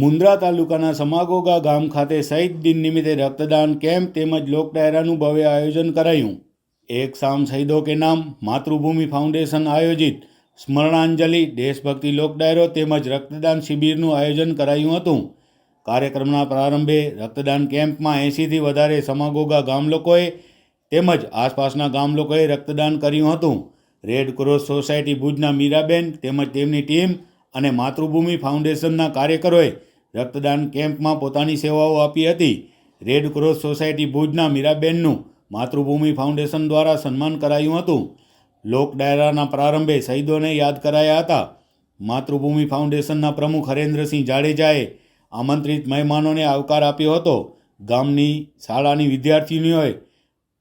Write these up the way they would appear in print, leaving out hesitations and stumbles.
મુન્દ્રા તાલુકાના સમાગોગા ગામ ખાતે શહીદ દિન નિમિત્તે રક્તદાન કેમ્પ તેમજ લોક ડાયરાનું ભવ્ય આયોજન કરાયું। એક શામ શહીદો કે નામ માતૃભૂમિ ફાઉન્डेशन આયોજિત સ્મરણાંજલિ દેશભક્તિ લોક ડાયરો તેમજ રક્તદાન શિબિરનું આયોજન કરાયું હતું। કાર્યક્રમના પ્રારંભે રક્તદાન કેમ્પમાં 80થી વધારે સમાગોગા ગામ લોકોએ તેમજ આસપાસના ગામ લોકોએ રક્તદાન કર્યું હતું। રેડ ક્રોસ સોસાયટી ભુજના મીરાબેન તેમજ તેમની ટીમ અને માતૃભૂમિ ફાઉન્ડેશનના કાર્યકરોએ રક્તદાન કેમ્પમાં પોતાની સેવાઓ આપી હતી। રેડ ક્રોસ સોસાયટી ભુજના મીરાબેનનું માતૃભૂમિ ફાઉન્ડેશન દ્વારા સન્માન કરાયું હતું। લોક ડાયરાના પ્રારંભે શહીદોને યાદ કરાયા હતા। માતૃભૂમિ ફાઉન્ડેશનના પ્રમુખ હરેન્દ્રસિંહ જાડેજાએ આમંત્રિત મહેમાનોને આવકાર આપ્યો હતો। ગામની શાળાની વિદ્યાર્થીનીઓએ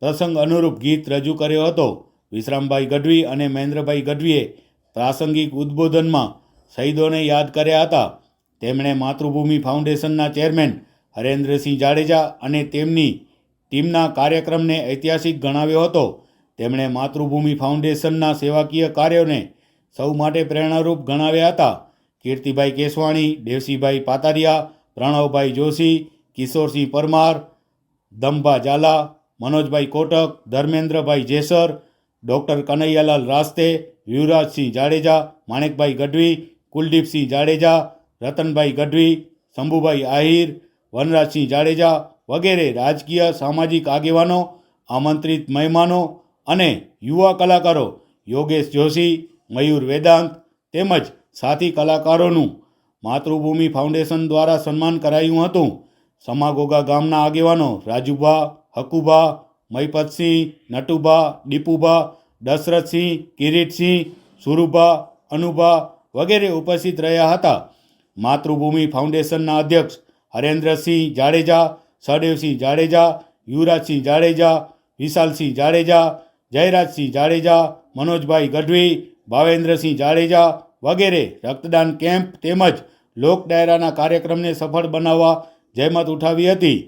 પ્રસંગ અનુરૂપ ગીત રજૂ કર્યો હતો। વિશ્રામભાઈ ગઢવી અને મહેન્દ્રભાઈ ગઢવીએ પ્રાસંગિક ઉદ્બોધનમાં શહીદોને યાદ કર્યા હતા। તેમણે માતૃભૂમિ ફાઉન્ડેશનના ચેરમેન હરેન્દ્રસિંહ જાડેજા અને તેમની ટીમના કાર્યક્રમને ઐતિહાસિક ગણાવ્યો હતો। તેમણે માતૃભૂમિ ફાઉન્ડેશનના સેવાકીય કાર્યોને સૌ માટે પ્રેરણારૂપ ગણાવ્યા હતા। કીર્તિભાઈ કેસવાણી, દેવસીભાઈ પાતારિયા, પ્રણવભાઈ જોશી, કિશોરસિંહ પરમાર, દંભા ઝાલા, મનોજભાઈ કોટક, ધર્મેન્દ્રભાઈ જેસર, ડૉક્ટર કનૈયાલાલ રાસ્તે, યુવરાજસિંહ જાડેજા, માણેકભાઈ ગઢવી, કુલદીપસિંહ જાડેજા, રતનભાઈ ગઢવી, શંભુભાઈ આહિર, વનરાજસિંહ જાડેજા વગેરે રાજકીય સામાજિક આગેવાનો, આમંત્રિત મહેમાનો અને યુવા કલાકારો યોગેશ જોશી, મયુર વેદાંત તેમજ સાથી કલાકારોનું માતૃભૂમિ ફાઉન્ડેશન દ્વારા સન્માન કરાયું હતું। સમાગોગા ગામના આગેવાનો રાજુભા, હકુભા, મહિપતસિંહ, નટુભા, દીપુભા, દશરથસિંહ, કિરીટસિંહ, સુરુભા, અનુભા વગેરે ઉપસ્થિત રહ્યા હતા। માતૃભૂમિ ફાઉન્ડેશનના અધ્યક્ષ હરેન્દ્રસિંહ જાડેજા, સહદેવસિંહ જાડેજા, યુવરાજસિંહ જાડેજા, વિશાલસિંહ જાડેજા, જયરાજસિંહ જાડેજા, મનોજભાઈ ગઢવી, ભાવેન્દ્રસિંહ જાડેજા વગેરે રક્તદાન કેમ્પ તેમજ લોક ડાયરાના કાર્યક્રમને સફળ બનાવવા જહેમત ઉઠાવી હતી।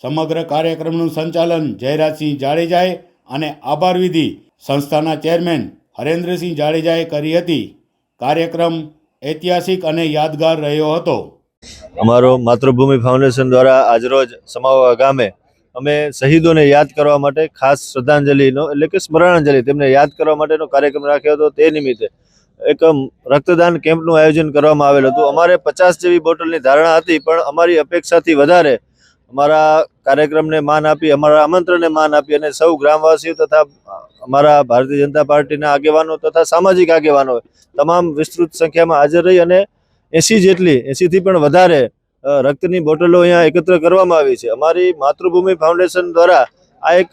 સમગ્ર કાર્યક્રમનું સંચાલન જયરાજસિંહ જાડેજાએ અને આભાર વિધિ સંસ્થાના ચેરમેન હરેન્દ્રસિંહ જાડેજાએ કરી હતી। કાર્યક્રમ ઐતિહાસિક અને યાદગાર રહ્યો હતો। અમારો માતૃભૂમિ ફાઉન્ડેશન દ્વારા આજરોજ સમાગોગા ગામે અમે શહીદોને યાદ કરવા માટે ખાસ શ્રદ્ધાંજલિનો એટલે કે સ્મરણાંજલિ તેમને યાદ કરવા માટેનો કાર્યક્રમ રાખ્યો હતો। તે નિમિત્તે એક રક્તદાન કેમ્પનું આયોજન કરવામાં આવેલ હતું। અમારે 50 જેવી બોટલની ધારણા હતી, પણ અમારી અપેક્ષાથી વધારે અમારા કાર્યક્રમને માન આપી, અમારા આમંત્રણને માન આપી અને સૌ ગ્રામવાસીઓ તથા અમારા ભારતીય જનતા પાર્ટીના આગેવાનો તથા સામાજિક આગેવાનો તમામ વિસ્તૃત સંખ્યામાં હાજર રહી અને 80થી પણ વધારે રક્તની બોટલો અહીંયા એકત્ર કરવામાં આવી છે। અમારી માતૃભૂમિ ફાઉન્ડેશન દ્વારા આ એક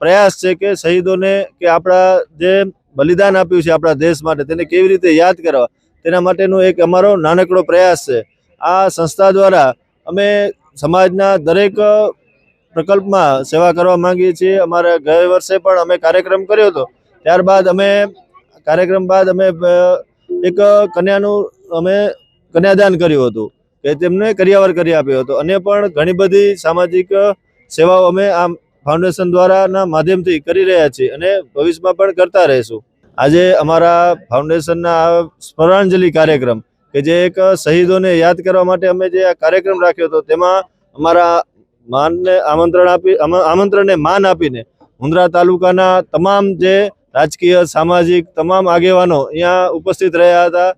પ્રયાસ છે કે શહીદોને કે આપણા જે બલિદાન આપ્યું છે આપણા દેશ માટે તેને કેવી રીતે યાદ કરવા, તેના માટેનો એક અમારો નાનકડો પ્રયાસ છે। આ સંસ્થા દ્વારા અમે સમાજના દરેક પ્રકલ્પમાં સેવા કરવા માંગીએ છીએ। અમારા ગયા વર્ષે પણ અમે કાર્યક્રમ કર્યો હતો। ત્યારબાદ અમે કાર્યક્રમ બાદ અમે એક કન્યાદાન કર્યું હતું કે તેમને કરિયાવર કરી આપ્યો હતો। અને પણ ઘણી બધી સામાજિક સેવાઓ અમે આ ફાઉન્ડેશન દ્વારાના માધ્યમથી કરી રહ્યા છીએ અને ભવિષ્યમાં પણ કરતા રહીશું। આજે અમારા ફાઉન્ડેશનના સ્મરણાંજલિ કાર્યક્રમ કે જે એક શહીદોને યાદ કરવા માટે અમે જે આ કાર્યક્રમ રાખ્યો હતો તેમાં અમારા આમંત્રણને માન આપીને મુન્દ્રા તાલુકાના તમામ જે રાજકીય સામાજિક તમામ આગેવાનો અહીંયા ઉપસ્થિત રહ્યા હતા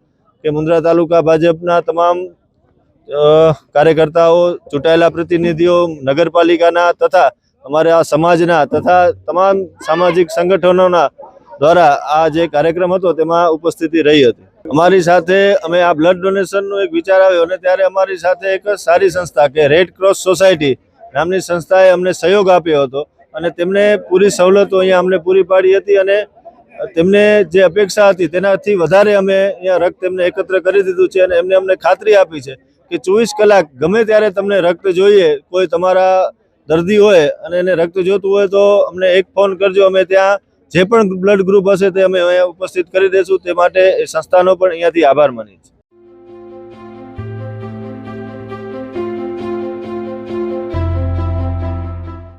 કે મુન્દ્રા તાલુકા ભાજપના તમામ કાર્યકર્તાઓ, ચૂંટાયેલા પ્રતિનિધિઓ, નગરપાલિકાના તથા અમારા સમાજના તથા તમામ સામાજિક સંગઠનોના દ્વારા આ જે કાર્યક્રમ હતો તેમાં ઉપસ્થિતિ રહી હતી। અમારી સાથે અમે આ બ્લડ ડોનેશનનો એક વિચાર આવ્યો અને ત્યારે અમારી સાથે એક સારી સંસ્થા કે રેડ ક્રોસ સોસાયટી નામની સંસ્થાએ અમને સહયોગ આપ્યો હતો અને તેમને પૂરી સવલતો અહીંયા અમને પૂરી પાડી હતી અને તેમને જે અપેક્ષા હતી તેનાથી વધારે અમે અહીંયા રક્ત તેમને એકત્ર કરી દીધું છે અને એમને અમને ખાતરી આપી છે કે 24 કલાક ગમે ત્યારે તમને રક્ત જોઈએ, કોઈ તમારા દર્દી હોય અને એને રક્ત જોતું હોય તો અમને એક ફોન કરજો, અમે ત્યાં જે પણ બ્લડ ગ્રુપ હશે તે અમે અહીંયા ઉપસ્થિત કરી દઈશું। તે માટે એ સંસ્થાનો પણ અહીંયાથી આભાર માની।